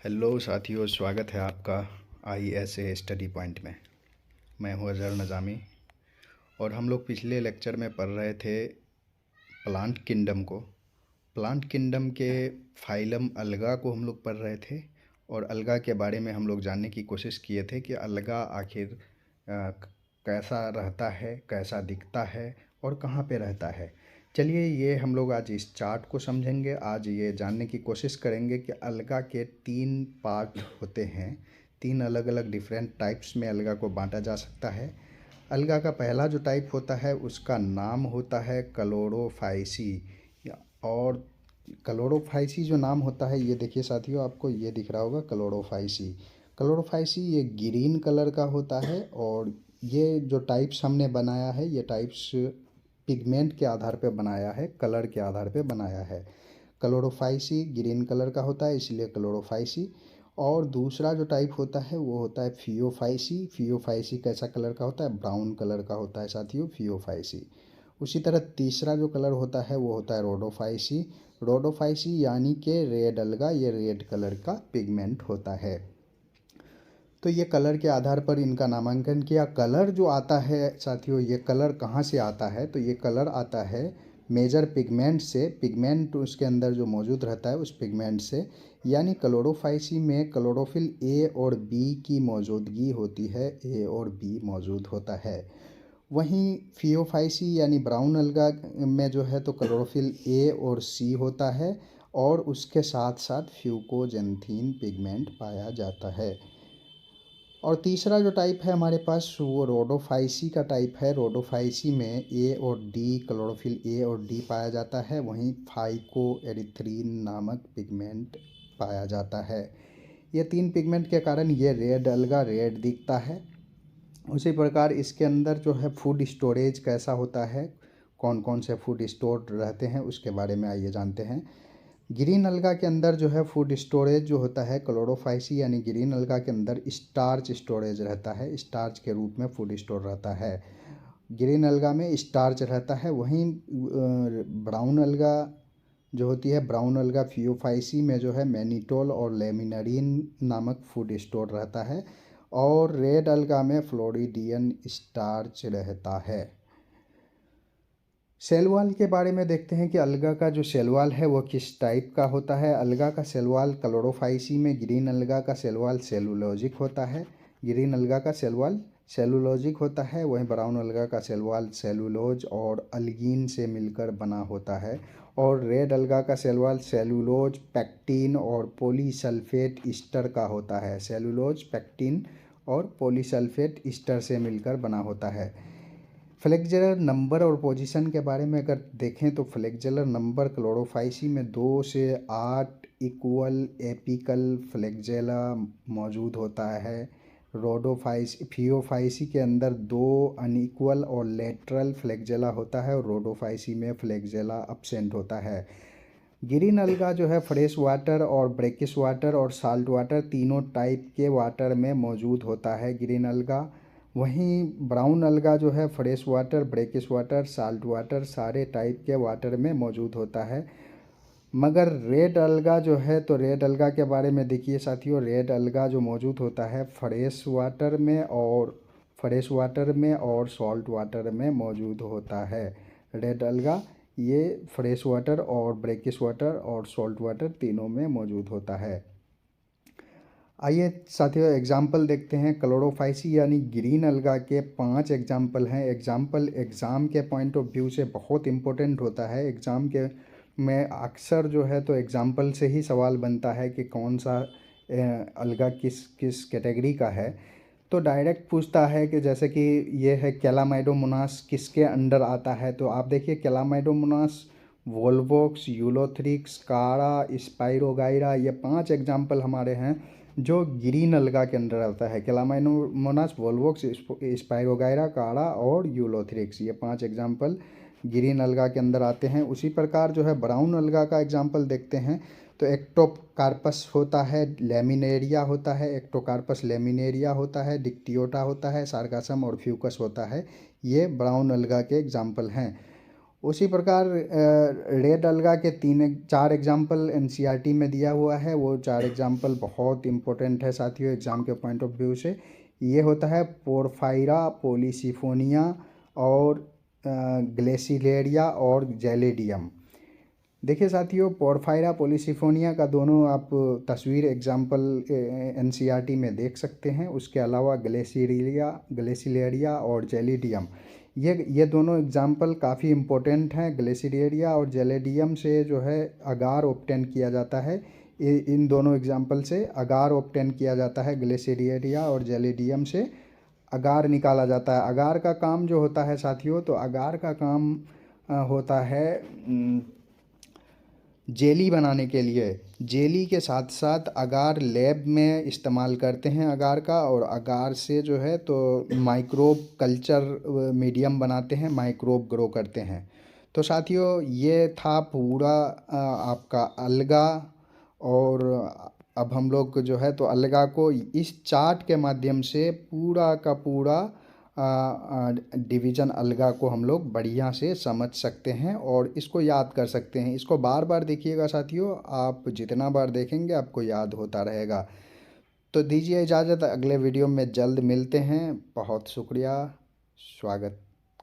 Hello साथियों, स्वागत है आपका ISA स्टडी पॉइंट में। मैं हूं अज़हर नज़ामी और हम लोग पिछले लेक्चर में पढ़ रहे थे प्लांट किंगडम को। प्लांट किंगडम के फाइलम अलगा को हम लोग पढ़ रहे थे और अलगा के बारे में हम लोग जानने की कोशिश किए थे कि अलगा आखिर कैसा रहता है, कैसा दिखता है और कहाँ पे रहता है। चलिए, ये हम लोग आज इस चार्ट को समझेंगे। आज ये जानने की कोशिश करेंगे कि अलगा के 3 पार्ट होते हैं। 3 अलग अलग डिफरेंट टाइप्स में अलगा को बांटा जा सकता है। अलगा का पहला जो टाइप होता है उसका नाम होता है क्लोरोफाइसी। और क्लोरोफाइसी जो नाम होता है, ये देखिए साथियों, आपको ये दिख रहा होगा क्लोरोफाइसी। क्लोरोफाइसी ये ग्रीन कलर का होता है और ये जो टाइप्स हमने बनाया है, ये टाइप्स पिगमेंट के आधार पे बनाया है, कलर के आधार पे बनाया है। क्लोरोफाइसी ग्रीन कलर का होता है, इसलिए क्लोरोफाइसी। और दूसरा जो टाइप होता है वो होता है फियोफाइसी। फियोफाइसी कैसा कलर का होता है? ब्राउन कलर का होता है साथियों, फियोफाइसी। उसी तरह तीसरा जो कलर होता है वो होता है रोडोफाइसी। रोडोफाइसी यानी कि रेड अलगा, ये रेड कलर का पिगमेंट होता है। तो ये कलर के आधार पर इनका नामांकन किया। कलर जो आता है साथियों, ये कलर कहाँ से आता है? तो ये कलर आता है मेजर पिगमेंट से। पिगमेंट उसके अंदर जो मौजूद रहता है उस पिगमेंट से, यानी क्लोरोफाइसी में क्लोरोफिल ए और बी की मौजूदगी होती है। ए और बी मौजूद होता है। वहीं फियोफाइसी यानी ब्राउन अलगा में जो है तो क्लोरोफिल ए और सी होता है और उसके साथ साथ फ्यूकोजेंथीन पिगमेंट पाया जाता है। और तीसरा जो टाइप है हमारे पास वो रोडोफाइसी का टाइप है। रोडोफाइसी में ए और डी, क्लोरोफिल ए और डी पाया जाता है। वहीं फाइको एरिथ्रीन नामक पिगमेंट पाया जाता है। ये 3 पिगमेंट के कारण ये रेड अलगा रेड दिखता है। उसी प्रकार इसके अंदर जो है फूड स्टोरेज कैसा होता है, कौन कौन से फूड स्टोर रहते हैं, उसके बारे में आइए जानते हैं। ग्रीन अलगा के अंदर जो है फूड स्टोरेज जो होता है क्लोरोफाइसी यानी ग्रीन अलगा के अंदर स्टार्च स्टोरेज रहता है। स्टार्च के रूप में फूड स्टोर रहता है। ग्रीन अलगा में स्टार्च रहता है। वहीं ब्राउन अलगा जो होती है, ब्राउन अलगा फियोफाइसी में जो है मैनिटोल और लेमिनरीन नामक फूड स्टोर रहता है। और रेड अलगा में फ्लोरिडियन स्टार्च रहता है। सेल वॉल के बारे में देखते हैं कि अलगा का जो सेल वॉल है वो किस टाइप का होता है। अलगा का सेल वॉल क्लोरोफाइसी में ग्रीन अलगा का सेल वॉल सेलुलोजिक होता है। ग्रीन अलगा का सेल वॉल सेलुलोजिक होता है। वहीं ब्राउन अलगा का सेल वॉल सेलुलोज और अल्गीन से मिलकर बना होता है। और रेड अलगा का सेल वॉल सेलुलोज, पैक्टिन और पॉलीसल्फेट ईस्टर का होता है। सेलुलोज, पैक्टिन और पॉलीसल्फेट ईस्टर से मिलकर बना होता है। फ्लेक्सुलर नंबर और पोजीशन के बारे में अगर देखें तो फ्लेक्सुलर नंबर क्लोरोफाइसी में 2 से 8 इक्वल एपिकल फ्लेक्सुला मौजूद होता है। फियोफाइसी के अंदर 2 अनइक्वल और लेटरल फ्लेक्सुला होता है और रोडोफाइसी में फ्लेक्सुला अब्सेंट होता है। ग्रीन अलगा जो है फ्रेश वाटर और ब्रेकिश वाटर और साल्ट वाटर तीनों टाइप के वाटर में मौजूद होता है ग्रीन अलगा। वहीं ब्राउन अलगा जो है fresh water, brackish water, salt water सारे टाइप के वाटर में मौजूद होता है। मगर रेड अलगा जो है तो रेड अलगा के बारे में देखिए साथियों, रेड अलगा जो मौजूद होता है फ्रेश वाटर में और सॉल्ट वाटर में मौजूद होता है। रेड अलगा ये फ्रेश वाटर और ब्रेकिश वाटर और सॉल्ट वाटर तीनों में मौजूद होता है। आइए साथियों एग्जाम्पल देखते हैं। क्लोरोफाइसी यानी ग्रीन अलगा के 5 एग्जाम्पल हैं। एग्जाम्पल एग्ज़ाम के पॉइंट ऑफ व्यू से बहुत इम्पोर्टेंट होता है। एग्ज़ाम के में अक्सर जो है तो एग्जाम्पल से ही सवाल बनता है कि कौन सा अलगा किस किस कैटेगरी का है। तो डायरेक्ट पूछता है कि जैसे कि ये है कैलामाइडोमोनास किसके अंडर आता है। तो आप देखिए कैलामाइडोमोनास, वोल्वोक्स, यूलोथ्रिक्स, कारा, स्पाइरोगाइरा, ये 5 एग्जाम्पल हमारे हैं जो ग्रीन अलगा के अंदर आता है। कैलामाइडोमोनास, वोल्वोक्स, स्पाइरोगाइरा, कारा और यूलोथ्रिक्स, ये 5 एग्जाम्पल ग्रीन अलगा के अंदर आते हैं। उसी प्रकार जो है ब्राउन अलगा का एग्जाम्पल देखते हैं तो एक्टोकार्पस होता है, लेमिनेरिया होता है, एक्टोकार्पस लेमिनेरिया होता है, डिक्टियोटा होता है, सार्गासम और फ्यूकस होता है। ये ब्राउन अलगा के एग्जाम्पल हैं। उसी प्रकार रेड अलगा के 4 एग्जाम्पल एनसीईआरटी में दिया हुआ है। वो 4 एग्जाम्पल बहुत इम्पोर्टेंट है साथियों एग्ज़ाम के पॉइंट ऑफ व्यू से। ये होता है पोरफायरा, पॉलीसिफोनिया और ग्लेसिलेरिया और जेलेडियम। देखिए साथियों, पोरफायरा पॉलीसिफोनिया का दोनों आप तस्वीर एग्जाम्पल एनसीईआरटी में देख सकते हैं। उसके अलावा ग्लेसिलेरिया और जेलिडियम, ये दोनों एग्जाम्पल काफ़ी इम्पोर्टेंट हैं। ग्लेसिलेरिया और जेलेडियम से जो है अगार ऑब्टेन किया जाता है। इन दोनों एग्जाम्पल से अगार ऑब्टेन किया जाता है। ग्लेसिलेरिया और जेलिडियम से अगार निकाला जाता है। अगार का काम जो होता है साथियों, तो अगार का काम होता है जेली बनाने के लिए। जेली के साथ साथ अगार लैब में इस्तेमाल करते हैं अगार का, और अगार से जो है तो माइक्रोब कल्चर मीडियम बनाते हैं, माइक्रोब ग्रो करते हैं। तो साथियों, ये था पूरा आपका अलगा। और अब हम लोग जो है तो अलगा को इस चार्ट के माध्यम से पूरा का पूरा डिवीज़न अलगा को हम लोग बढ़िया से समझ सकते हैं और इसको याद कर सकते हैं। इसको बार बार देखिएगा साथियों, आप जितना बार देखेंगे आपको याद होता रहेगा। तो दीजिए इजाज़त, अगले वीडियो में जल्द मिलते हैं। बहुत शुक्रिया, स्वागत।